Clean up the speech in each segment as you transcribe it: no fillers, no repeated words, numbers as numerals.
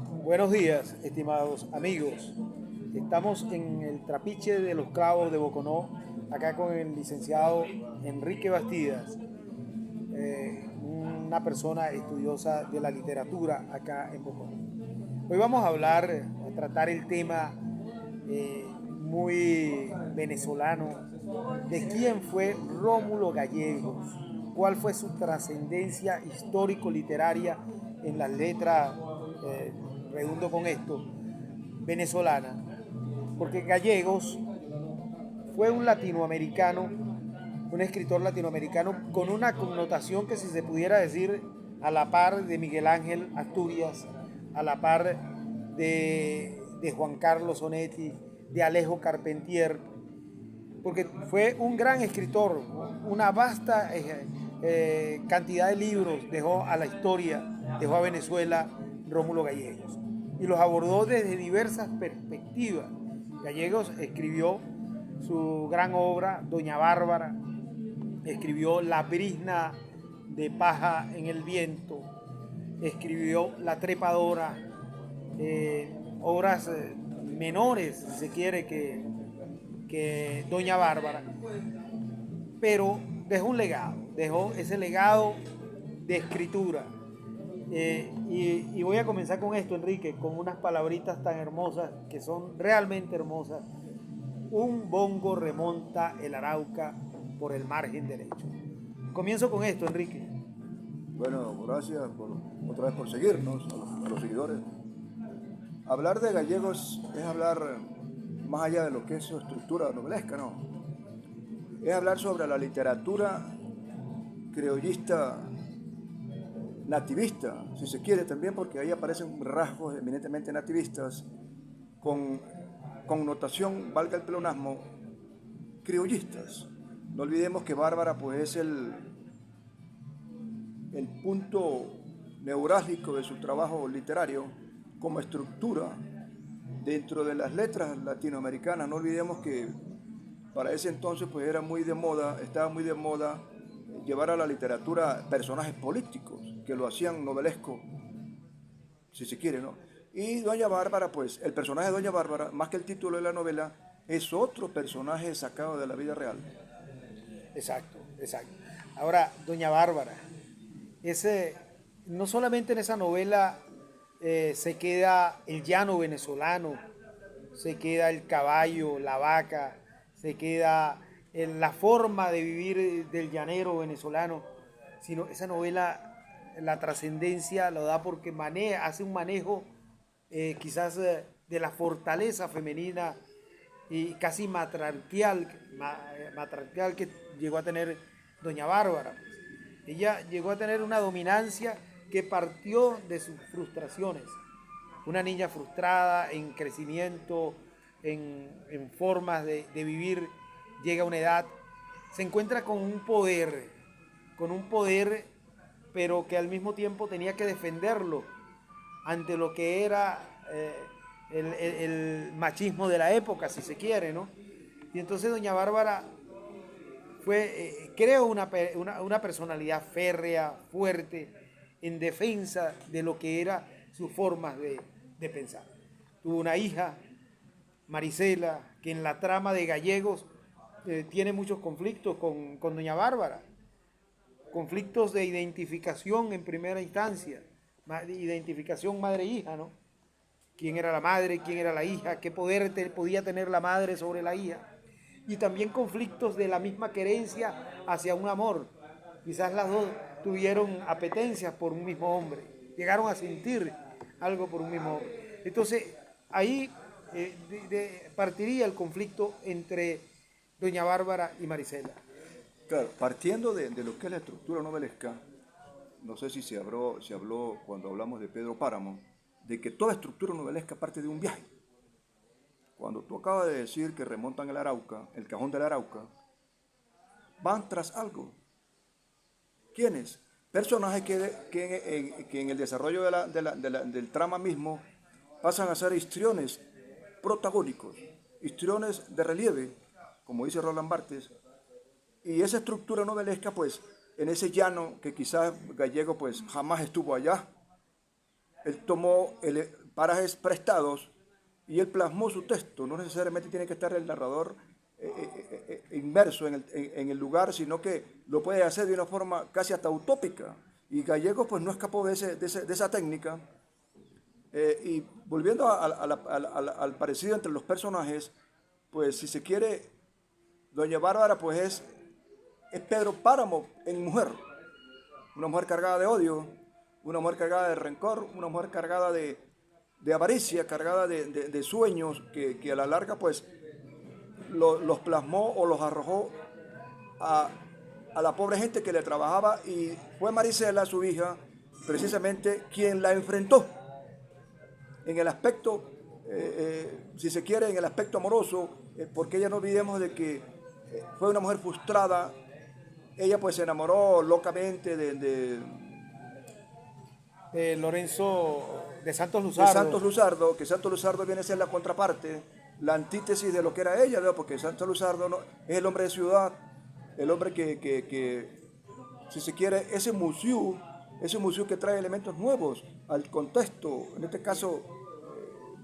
Buenos días, estimados amigos. Estamos en el Trapiche de los Clavos de Boconó, acá con el licenciado Enrique Bastidas, una persona estudiosa de la literatura acá en Boconó. Hoy vamos a hablar, a tratar el tema muy venezolano de quién fue Rómulo Gallegos, cuál fue su trascendencia histórico-literaria en las letras, eh, redundo con esto, venezolana, porque Gallegos fue un latinoamericano, un escritor latinoamericano con una connotación que si se pudiera decir a la par de Miguel Ángel Asturias, a la par de Juan Carlos Onetti, de Alejo Carpentier, porque fue un gran escritor, una vasta cantidad de libros dejó a la historia, dejó a Venezuela Rómulo Gallegos, y los abordó desde diversas perspectivas. Gallegos escribió su gran obra, Doña Bárbara, escribió La brizna de paja en el viento, escribió La trepadora, obras menores, si se quiere, que Doña Bárbara, pero dejó un legado, dejó ese legado de escritura. Y voy a comenzar con esto, Enrique, con unas palabritas tan hermosas, que son realmente hermosas. Un bongo remonta el Arauca por el margen derecho. Comienzo con esto, Enrique. Bueno, gracias otra vez por seguirnos, a los seguidores. Hablar de Gallegos es hablar más allá de lo que es su estructura novelesca, ¿no? Es hablar sobre la literatura criollista nativista, si se quiere también, porque ahí aparecen rasgos eminentemente nativistas con connotación, valga el pleonasmo, criollistas. No olvidemos que Bárbara pues es el punto neurálgico de su trabajo literario como estructura dentro de las letras latinoamericanas. No olvidemos que para ese entonces pues era muy de moda, estaba muy de moda llevar a la literatura personajes políticos que lo hacían novelesco, si se quiere, ¿no? Y Doña Bárbara, pues el personaje de Doña Bárbara, más que el título de la novela, es otro personaje sacado de la vida real. Exacto, exacto. Ahora, Doña Bárbara, ese, no solamente en esa novela se queda el llano venezolano, se queda el caballo, la vaca, se queda la forma de vivir del llanero venezolano, sino esa novela, la trascendencia lo da porque hace un manejo quizás de la fortaleza femenina y casi matriarcal que llegó a tener Doña Bárbara. Ella llegó a tener una dominancia que partió de sus frustraciones. Una niña frustrada en crecimiento, en formas de vivir, llega a una edad, se encuentra con un poder, pero que al mismo tiempo tenía que defenderlo ante lo que era el machismo de la época, si se quiere, ¿no? Y entonces Doña Bárbara creo, una personalidad férrea, fuerte, en defensa de lo que era sus formas de pensar. Tuvo una hija, Marisela, que en la trama de Gallegos tiene muchos conflictos con Doña Bárbara, conflictos de identificación en primera instancia, identificación madre-hija, ¿no? ¿Quién era la madre, quién era la hija, qué poder podía tener la madre sobre la hija? Y también conflictos de la misma querencia hacia un amor. Quizás las dos tuvieron apetencias por un mismo hombre, llegaron a sentir algo por un mismo hombre. Entonces, ahí partiría el conflicto entre Doña Bárbara y Marisela. Claro, partiendo de lo que es la estructura novelesca, no sé si se habló cuando hablamos de Pedro Páramo, de que toda estructura novelesca parte de un viaje. Cuando tú acabas de decir que remontan el Arauca, el cajón del Arauca, van tras algo. ¿Quiénes? Personajes que en el desarrollo del trama mismo pasan a ser histriones protagónicos, histriones de relieve, como dice Roland Barthes, y esa estructura novelesca, pues, en ese llano que quizás Gallego, pues, jamás estuvo allá, él tomó parajes prestados y él plasmó su texto. No necesariamente tiene que estar el narrador inmerso en el lugar, sino que lo puede hacer de una forma casi hasta utópica. Y Gallegos pues no escapó de esa técnica. Y volviendo al parecido entre los personajes, pues si se quiere, Doña Bárbara pues es Pedro Páramo en mujer. Una mujer cargada de odio, una mujer cargada de rencor, una mujer cargada de avaricia, cargada de sueños que a la larga pues los plasmó o los arrojó a la pobre gente que le trabajaba, y fue Marisela, su hija, precisamente quien la enfrentó en el aspecto, si se quiere, en el aspecto amoroso, porque ella no olvidemos de que fue una mujer frustrada. Ella pues se enamoró locamente de Lorenzo de Santos Luzardo. Que Santos Luzardo viene a ser la contraparte, la antítesis de lo que era ella, ¿no? Porque Santos Luzardo es el hombre de ciudad, el hombre que si se quiere, ese museo que trae elementos nuevos al contexto, en este caso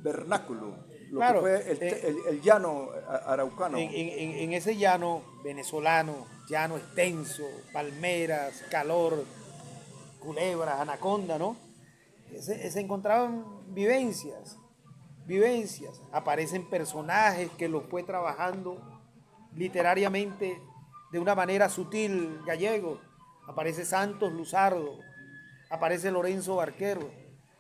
vernáculo, lo claro, que fue el llano araucano. En ese llano venezolano, llano extenso, palmeras, calor, culebras, anaconda, ¿no? Se encontraban vivencias. Aparecen personajes que los fue trabajando literariamente de una manera sutil Gallego. Aparece Santos Luzardo, aparece Lorenzo Barquero,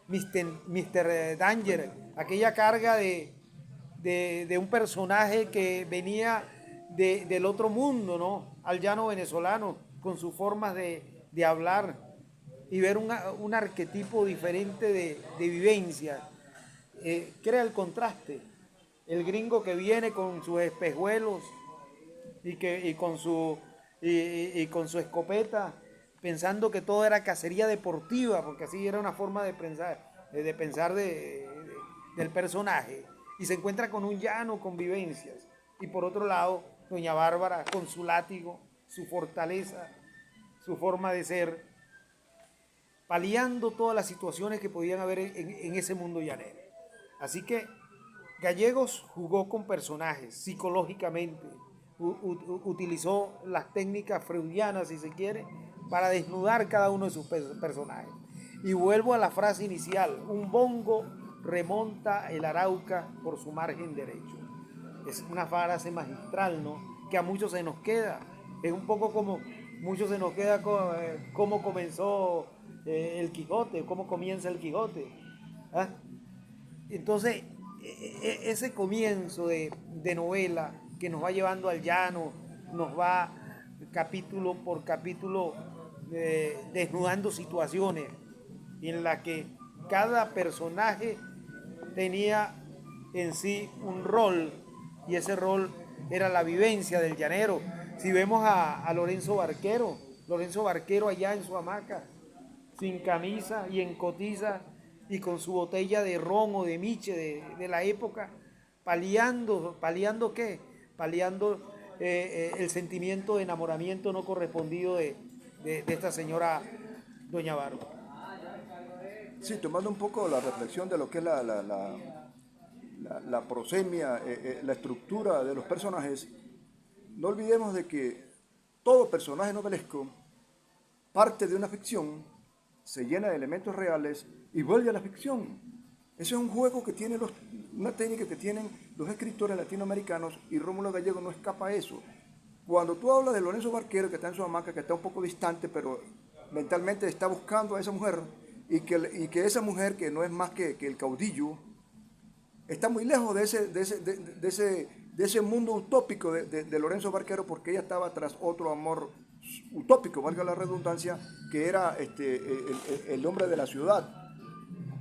Mr. Danger, aquella carga de un personaje que venía del otro mundo, ¿no? Al llano venezolano, con sus formas de hablar, y ver un arquetipo diferente de vivencia. Crea el contraste. El gringo que viene con sus espejuelos y con su escopeta, pensando que todo era cacería deportiva, porque así era una forma de pensar del personaje, y se encuentra con un llano con vivencias. Y por otro lado, Doña Bárbara con su látigo, su fortaleza, su forma de ser, paliando todas las situaciones que podían haber en ese mundo llanero. Así que Gallegos jugó con personajes psicológicamente, utilizó las técnicas freudianas, si se quiere, para desnudar cada uno de sus personajes. Y vuelvo a la frase inicial: un bongo remonta el Arauca por su margen derecho. Es una frase magistral, ¿no? Que a muchos se nos queda. Es un poco como muchos se nos queda cómo comenzó el Quijote, cómo comienza el Quijote. ¿Ah? Entonces, ese comienzo de novela que nos va llevando al llano, nos va capítulo por capítulo desnudando situaciones en las que cada personaje tenía en sí un rol, y ese rol era la vivencia del llanero. Si vemos a Lorenzo Barquero allá en su hamaca, sin camisa y en cotiza, y con su botella de ron o de miche de la época, paliando ¿qué? Paliando el sentimiento de enamoramiento no correspondido de esta señora Doña Bárbara. Sí, tomando un poco la reflexión de lo que es la prosemia, la estructura de los personajes, no olvidemos de que todo personaje novelesco parte de una ficción, se llena de elementos reales y vuelve a la ficción. Ese es un juego que tiene una técnica que tienen los escritores latinoamericanos, y Rómulo Gallego no escapa a eso. Cuando tú hablas de Lorenzo Barquero, que está en su hamaca, que está un poco distante, pero mentalmente está buscando a esa mujer, y que esa mujer, que no es más que el caudillo, está muy lejos de ese mundo utópico de Lorenzo Barquero, porque ella estaba tras otro amor utópico, valga la redundancia, que era el hombre de la ciudad.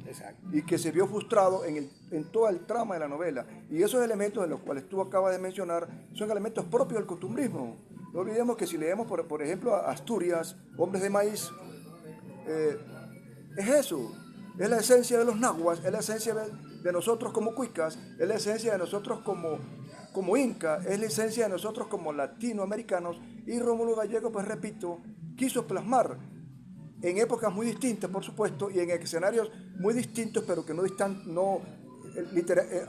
Exacto. Y que se vio frustrado en toda el trama de la novela. Y esos elementos de los cuales tú acabas de mencionar son elementos propios del costumbrismo. No olvidemos que si leemos, por ejemplo, a Asturias, Hombres de Maíz, es eso. Es la esencia de los nahuas, es la esencia de nosotros como cuicas, es la esencia de nosotros como incas, es la esencia de nosotros como latinoamericanos. Y Rómulo Gallego, pues repito, quiso plasmar en épocas muy distintas, por supuesto, y en escenarios muy distintos, pero que a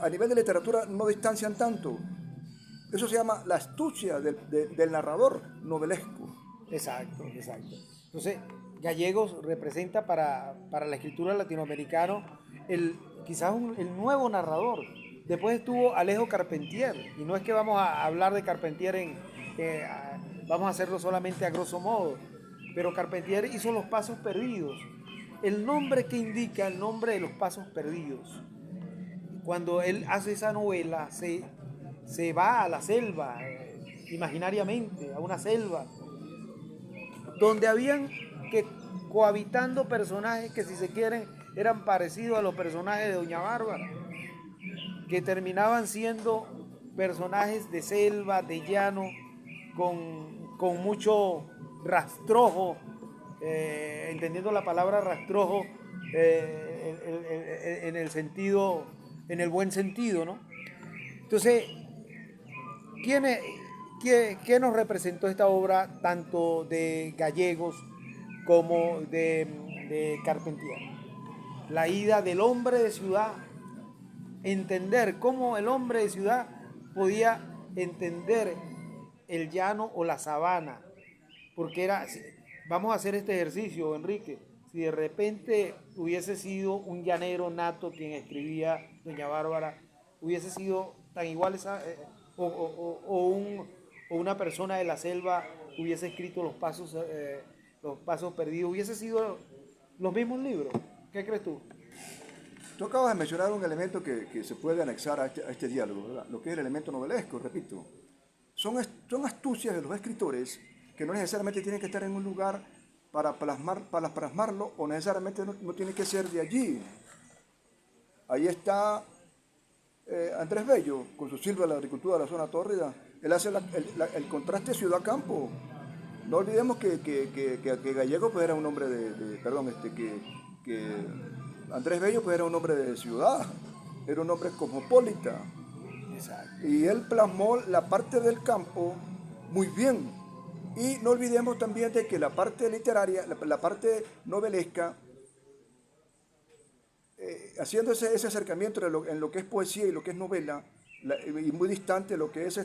nivel de literatura no distancian tanto. Eso se llama la astucia del narrador novelesco. Exacto, exacto. Entonces, Gallegos representa para la escritura latinoamericana quizás el nuevo narrador. Después estuvo Alejo Carpentier, y no es que vamos a hablar de Carpentier vamos a hacerlo solamente a grosso modo, pero Carpentier hizo Los Pasos Perdidos. El nombre que indica el nombre de Los Pasos Perdidos. Cuando él hace esa novela, se va a la selva, imaginariamente, a una selva, donde habían que cohabitando personajes que, si se quieren, eran parecidos a los personajes de Doña Bárbara, que terminaban siendo personajes de selva, de llano, con mucho rastrojo, entendiendo la palabra rastrojo en el sentido, en el buen sentido, ¿no? Entonces, ¿quién es, ¿qué nos representó esta obra tanto de Gallegos como de Carpentier? La ida del hombre de ciudad, entender cómo el hombre de ciudad podía entender el llano o la sabana, porque vamos a hacer este ejercicio, Enrique, si de repente hubiese sido un llanero nato quien escribía Doña Bárbara, hubiese sido tan igual o una persona de la selva hubiese escrito los pasos perdidos, hubiese sido los mismos libros. ¿Qué crees tú? Tú acabas de mencionar un elemento que se puede anexar a este diálogo, ¿verdad? Lo que es el elemento novelesco, repito. Son astucias de los escritores que no necesariamente tienen que estar en un lugar para plasmarlo, o necesariamente no tiene que ser de allí. Ahí está Andrés Bello, con su Silva de la agricultura de la zona tórrida. Él hace el contraste ciudad-campo. No olvidemos que Gallego pues era un hombre que Andrés Bello pues era un hombre de ciudad, era un hombre cosmopolita. Exacto. Y él plasmó la parte del campo muy bien. Y no olvidemos también de que la parte literaria, la parte novelesca, haciendo ese acercamiento en lo que es poesía y lo que es novela, y muy distante lo que es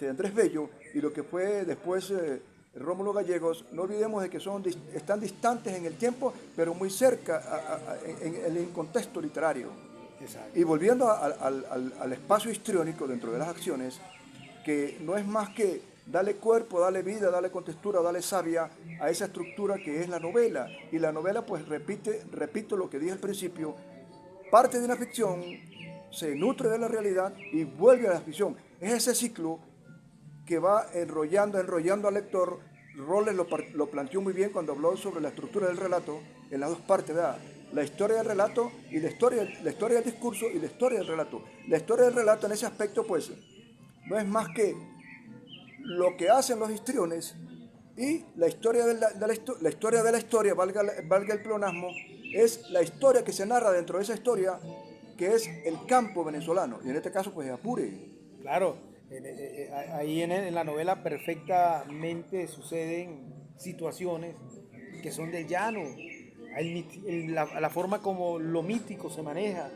Andrés Bello y lo que fue después Rómulo Gallegos, no olvidemos de que están distantes en el tiempo, pero muy cerca en el contexto literario. Exacto. Y volviendo al espacio histriónico dentro de las acciones, que no es más que darle cuerpo, darle vida, darle contextura, darle savia a esa estructura que es la novela. Y la novela, pues repito lo que dije al principio, parte de una ficción, se nutre de la realidad y vuelve a la ficción. Es ese ciclo que va enrollando al lector. Rolles lo planteó muy bien cuando habló sobre la estructura del relato en las dos partes, ¿verdad? La historia del relato y la historia del discurso y la historia del relato. La historia del relato en ese aspecto, pues, no es más que lo que hacen los histriones, y la historia de la historia, valga el pleonasmo, es la historia que se narra dentro de esa historia, que es el campo venezolano, y en este caso pues es Apure. Claro, ahí en la novela perfectamente suceden situaciones que son del llano, la forma como lo mítico se maneja,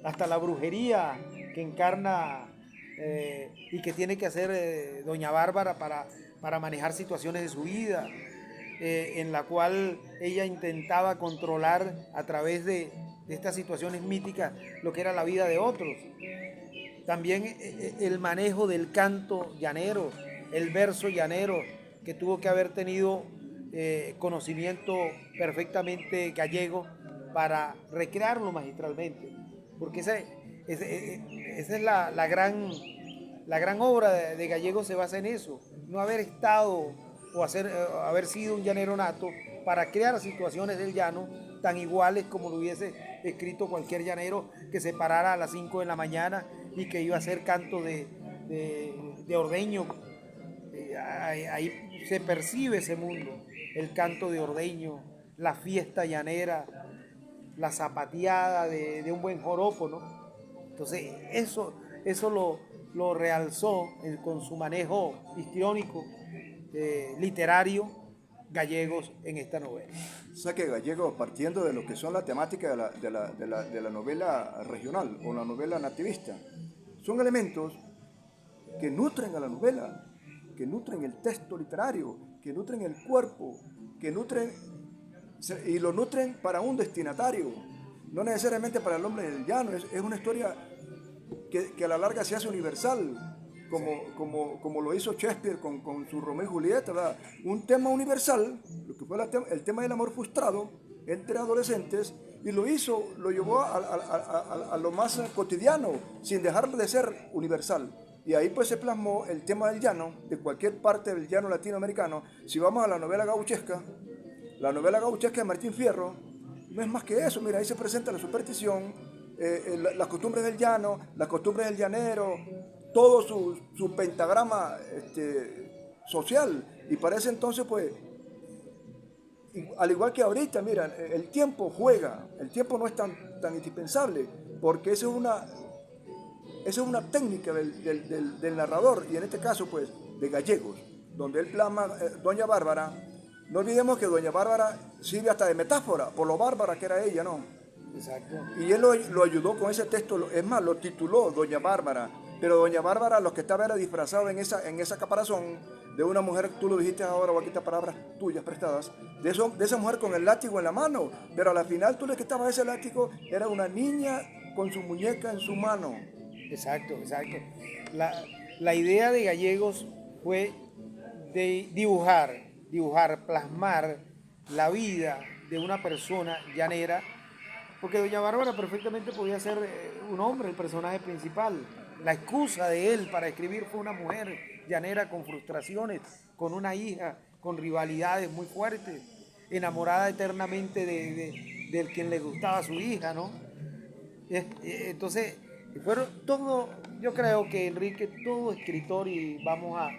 hasta la brujería que encarna y que tiene que hacer Doña Bárbara para manejar situaciones de su vida, en la cual ella intentaba controlar a través de estas situaciones míticas lo que era la vida de otros. También el manejo del canto llanero, el verso llanero, que tuvo que haber tenido conocimiento perfectamente gallego para recrearlo magistralmente. Porque esa es la gran obra de Gallego, se basa en eso, no haber estado o haber sido un llanero nato para crear situaciones del llano tan iguales como lo hubiese escrito cualquier llanero que se parara a las 5 de la mañana y que iba a hacer canto de ordeño. Ahí se percibe ese mundo, el canto de ordeño, la fiesta llanera, la zapateada de un buen joropo, ¿no? Entonces eso lo realzó con su manejo histriónico, literario, Gallegos en esta novela. O sea que Gallego, partiendo de lo que son la temática de la novela regional o la novela nativista, son elementos que nutren a la novela, que nutren el texto literario, que nutren el cuerpo, que nutren y lo nutren para un destinatario, no necesariamente para el hombre del llano. Es una historia que a la larga se hace universal, como lo hizo Shakespeare con su Romeo y Julieta, ¿verdad? Un tema universal, lo que fue el tema del amor frustrado entre adolescentes, y lo llevó a lo más cotidiano, sin dejar de ser universal. Y ahí pues se plasmó el tema del llano, de cualquier parte del llano latinoamericano. Si vamos a la novela gauchesca de Martín Fierro, no es más que eso. Mira, ahí se presenta la superstición, las costumbres del llano, las costumbres del llanero, todo su pentagrama social. Y para ese entonces, pues, al igual que ahorita, mira, el tiempo juega, el tiempo no es tan indispensable, porque esa es una técnica del narrador, y en este caso, pues, de Gallegos, donde él plasma Doña Bárbara. No olvidemos que Doña Bárbara sirve hasta de metáfora, por lo bárbara que era ella, ¿no? Exacto. Y él lo ayudó con ese texto, es más, lo tituló Doña Bárbara, pero Doña Bárbara lo que estaba era disfrazado en esa caparazón de una mujer, tú lo dijiste ahora, o aquí estas palabras tuyas prestadas, de esa mujer con el látigo en la mano, pero a la final tú le quitabas ese látigo, era una niña con su muñeca en su mano. Exacto. La idea de Gallegos fue de dibujar, plasmar la vida de una persona llanera, porque Doña Bárbara perfectamente podía ser un hombre, el personaje principal. La excusa de él para escribir fue una mujer llanera con frustraciones, con una hija, con rivalidades muy fuertes, enamorada eternamente del quien le gustaba a su hija, ¿no? Entonces, yo creo que Enrique, todo escritor, y vamos a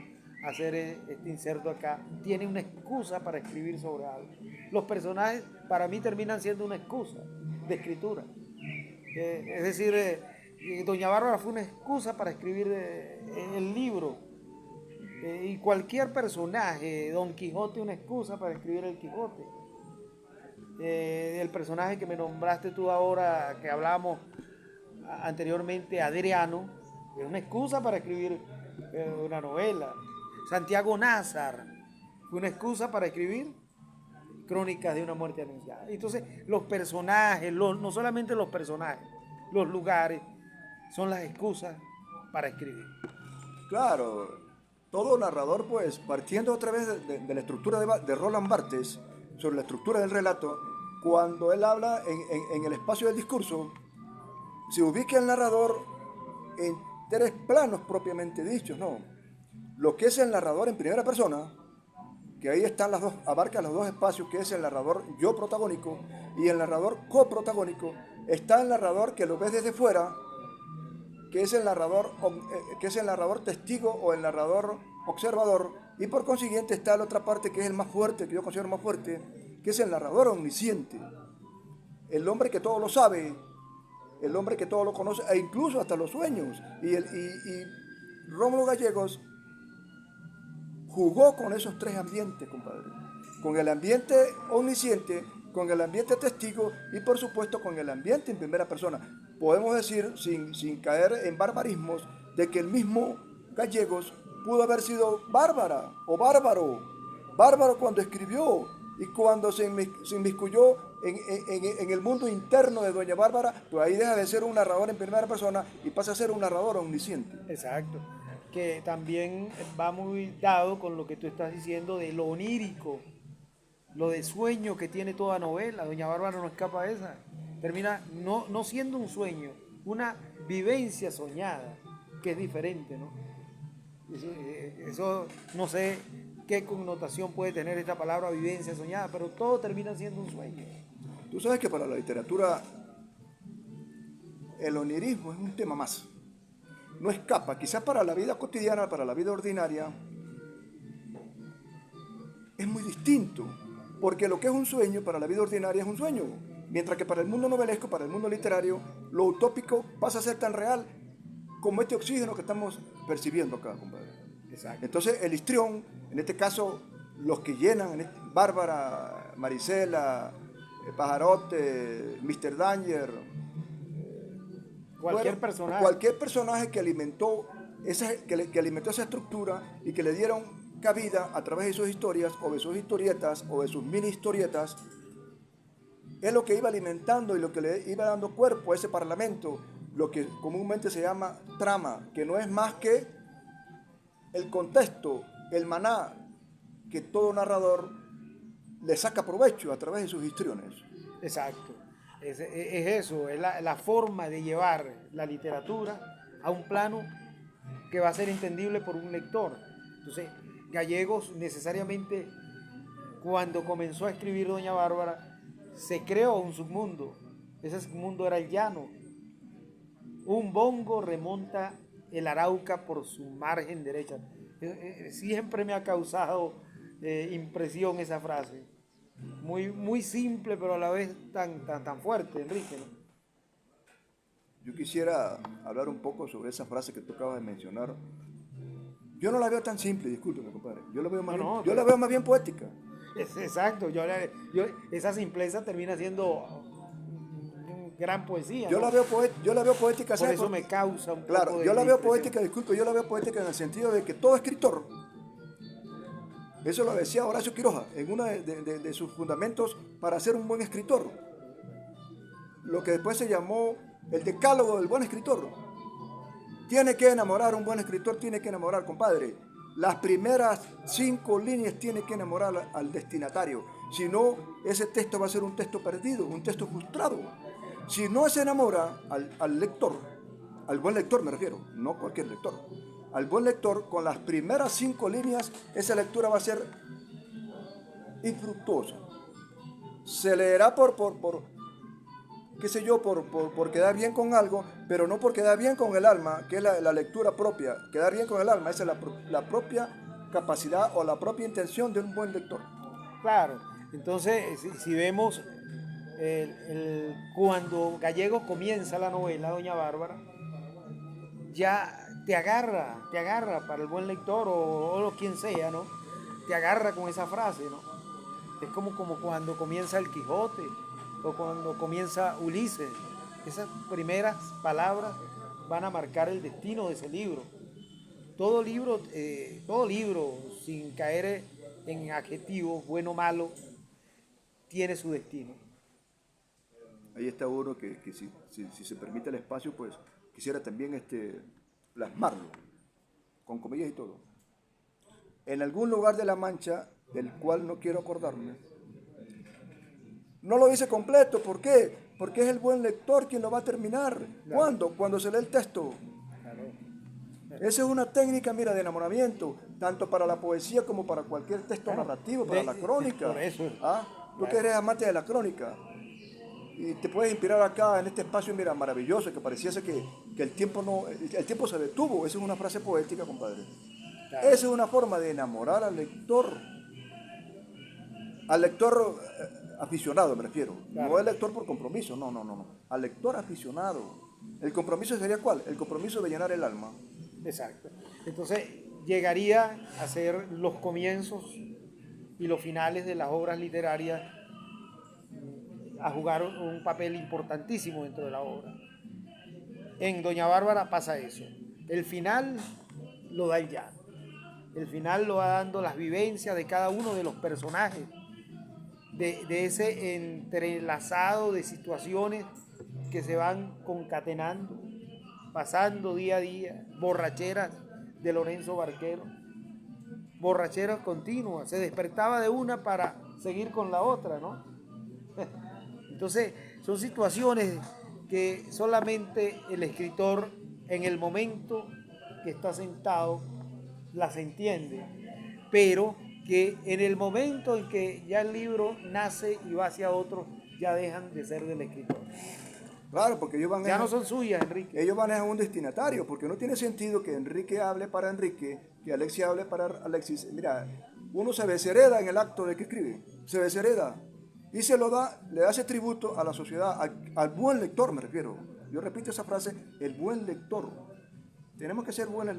hacer este inserto acá, tiene una excusa para escribir sobre algo. Los personajes para mí terminan siendo una excusa de escritura. Es decir, Doña Bárbara fue una excusa para escribir el libro. Y cualquier personaje, Don Quijote, una excusa para escribir el Quijote. El personaje que me nombraste tú ahora, que hablábamos anteriormente, Adriano, es una excusa para escribir una novela. Santiago Nazar fue una excusa para escribir Crónicas de una muerte anunciada. Entonces, los personajes, no solamente los personajes, los lugares, son las excusas para escribir. Claro, todo narrador, pues, partiendo otra vez de la estructura de Roland Barthes, sobre la estructura del relato, cuando él habla en el espacio del discurso, se ubica el narrador en tres planos propiamente dichos, ¿no? Lo que es el narrador en primera persona, que ahí están abarca los dos espacios, que es el narrador yo protagónico y el narrador coprotagónico. Está el narrador que lo ves desde fuera, que es el narrador testigo o el narrador observador, y por consiguiente está la otra parte, que es el más fuerte, que yo considero más fuerte, que es el narrador omnisciente, el hombre que todo lo sabe, el hombre que todo lo conoce, e incluso hasta los sueños. Y Rómulo Gallegos jugó con esos tres ambientes, compadre, con el ambiente omnisciente, con el ambiente testigo y por supuesto con el ambiente en primera persona. Podemos decir, sin caer en barbarismos, de que el mismo Gallegos pudo haber sido bárbara o bárbaro cuando escribió y cuando se inmiscuyó en el mundo interno de Doña Bárbara, pues ahí deja de ser un narrador en primera persona y pasa a ser un narrador omnisciente. Exacto, que también va muy dado con lo que tú estás diciendo de lo onírico, lo de sueño que tiene toda novela. Doña Bárbara no escapa de esa. Termina no siendo un sueño, una vivencia soñada, que es diferente, ¿no? Eso no sé qué connotación puede tener esta palabra vivencia soñada, pero todo termina siendo un sueño. Tú sabes que para la literatura el onirismo es un tema más. No escapa, quizás para la vida cotidiana, para la vida ordinaria, es muy distinto, porque lo que es un sueño para la vida ordinaria es un sueño, mientras que para el mundo novelesco, para el mundo literario, lo utópico pasa a ser tan real como este oxígeno que estamos percibiendo acá, compadre. Exacto. Entonces el histrión, en este caso los que llenan, Bárbara, Marisela, Pajarote, Mr. Danger, cualquier personaje que alimentó que alimentó esa estructura y que le dieron cabida a través de sus historias o de sus historietas o de sus mini historietas, es lo que iba alimentando y lo que le iba dando cuerpo a ese parlamento, lo que comúnmente se llama trama, que no es más que el contexto, el maná que todo narrador le saca provecho a través de sus histriones. Exacto. Es eso, es la forma de llevar la literatura a un plano que va a ser entendible por un lector. Entonces, Gallegos necesariamente, cuando comenzó a escribir Doña Bárbara, se creó un submundo. Ese submundo era el llano. Un bongo remonta el Arauca por su margen derecha. Siempre me ha causado impresión esa frase. Muy, muy simple, pero a la vez tan fuerte, Enrique, ¿no? Yo quisiera hablar un poco sobre esa frase que tú acabas de mencionar. Yo no la veo tan simple, discúlpeme, compadre. Yo la veo más bien poética. Exacto, esa simpleza termina siendo gran poesía. Yo ¿no? la veo poética. Por eso me causa un claro, poco de yo la veo impresión. poética, disculpe, yo la veo poética en el sentido de que todo escritor, eso lo decía Horacio Quiroga en uno de sus fundamentos para ser un buen escritor, lo que después se llamó el decálogo del buen escritor. Tiene que enamorar, un buen escritor tiene que enamorar, compadre. Las primeras 5 líneas tiene que enamorar al destinatario. Si no, ese texto va a ser un texto perdido, un texto frustrado. Si no se enamora al lector, al buen lector me refiero, no cualquier lector, al buen lector, con las primeras 5 líneas, esa lectura va a ser infructuosa. Se leerá qué sé yo, por quedar bien con algo, pero no por quedar bien con el alma, que es la lectura propia. Quedar bien con el alma, esa es la propia capacidad o la propia intención de un buen lector. Claro, entonces si vemos cuando Gallego comienza la novela, Doña Bárbara, ya te agarra para el buen lector o quien sea, ¿no? Te agarra con esa frase, ¿no? Es como cuando comienza el Quijote o cuando comienza Ulises. Esas primeras palabras van a marcar el destino de ese libro. Todo libro, sin caer en adjetivos, bueno o malo, tiene su destino. Ahí está uno que si se permite el espacio, pues quisiera también plasmarlo, con comillas y todo. En algún lugar de la Mancha, del cual no quiero acordarme, no lo dice completo. ¿Por qué? Porque es el buen lector quien lo va a terminar. Claro. ¿Cuándo? Cuando se lee el texto. Claro. Esa es una técnica, mira, de enamoramiento, tanto para la poesía como para cualquier texto narrativo, para la crónica. Por eso. Tú que eres amante de la crónica. Y te puedes inspirar acá en este espacio, mira, maravilloso, que pareciese que el tiempo se detuvo. Esa es una frase poética, compadre. Claro. Esa es una forma de enamorar al lector. Al lector aficionado, me refiero. Claro. No al lector por compromiso, no. Al lector aficionado. ¿El compromiso sería cuál? El compromiso de llenar el alma. Exacto. Entonces, llegaría a ser los comienzos y los finales de las obras literarias a jugar un papel importantísimo dentro de la obra. En Doña Bárbara pasa eso. El final lo da el llano. El final lo va dando las vivencias de cada uno de los personajes, de ese entrelazado de situaciones que se van concatenando, pasando día a día, borracheras de Lorenzo Barquero, borracheras continuas, se despertaba de una para seguir con la otra, ¿no? Entonces, son situaciones que solamente el escritor en el momento que está sentado las entiende, pero que en el momento en que ya el libro nace y va hacia otro, ya dejan de ser del escritor. Claro, porque ellos ya no son suyas, Enrique. Ellos manejan un destinatario, porque no tiene sentido que Enrique hable para Enrique, que Alexis hable para Alexis. Mira, uno se deshereda en el acto de que escribe, se deshereda y se lo da, le hace tributo a la sociedad, al buen lector me refiero. Yo repito esa frase, el buen lector. Tenemos que ser buenos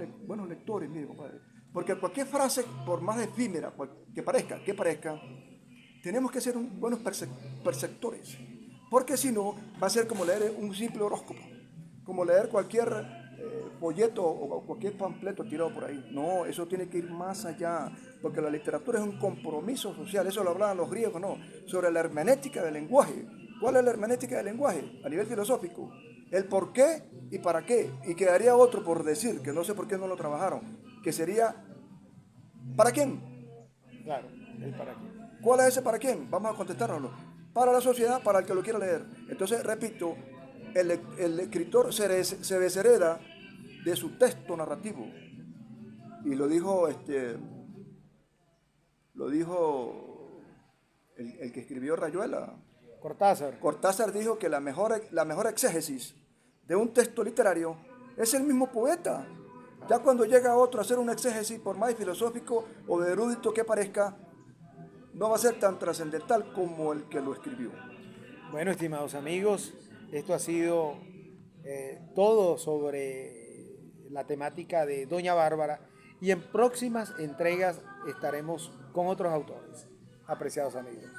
lectores, mire, compadre. Porque cualquier frase, por más efímera que parezca, tenemos que ser buenos perceptores. Porque si no, va a ser como leer un simple horóscopo, como leer cualquier folleto o cualquier panfleto tirado por ahí. No, eso tiene que ir más allá, porque la literatura es un compromiso social. Eso lo hablaban los griegos, ¿no? Sobre la hermenéutica del lenguaje. ¿Cuál es la hermenéutica del lenguaje? A nivel filosófico. El por qué y para qué. Y quedaría otro por decir, que no sé por qué no lo trabajaron, que sería ¿para quién? Claro, el para qué. ¿Cuál es ese para quién? Vamos a contestárnoslo. Para la sociedad, para el que lo quiera leer. Entonces, repito, el escritor se deshereda de su texto narrativo. Y lo dijo el que escribió Rayuela. Cortázar. Cortázar dijo que la mejor exégesis de un texto literario es el mismo poeta. Ya cuando llega otro a hacer un exégesis, por más filosófico o de erudito que parezca, no va a ser tan trascendental como el que lo escribió. Bueno, estimados amigos, esto ha sido todo sobre la temática de Doña Bárbara y en próximas entregas estaremos con otros autores. Apreciados amigos.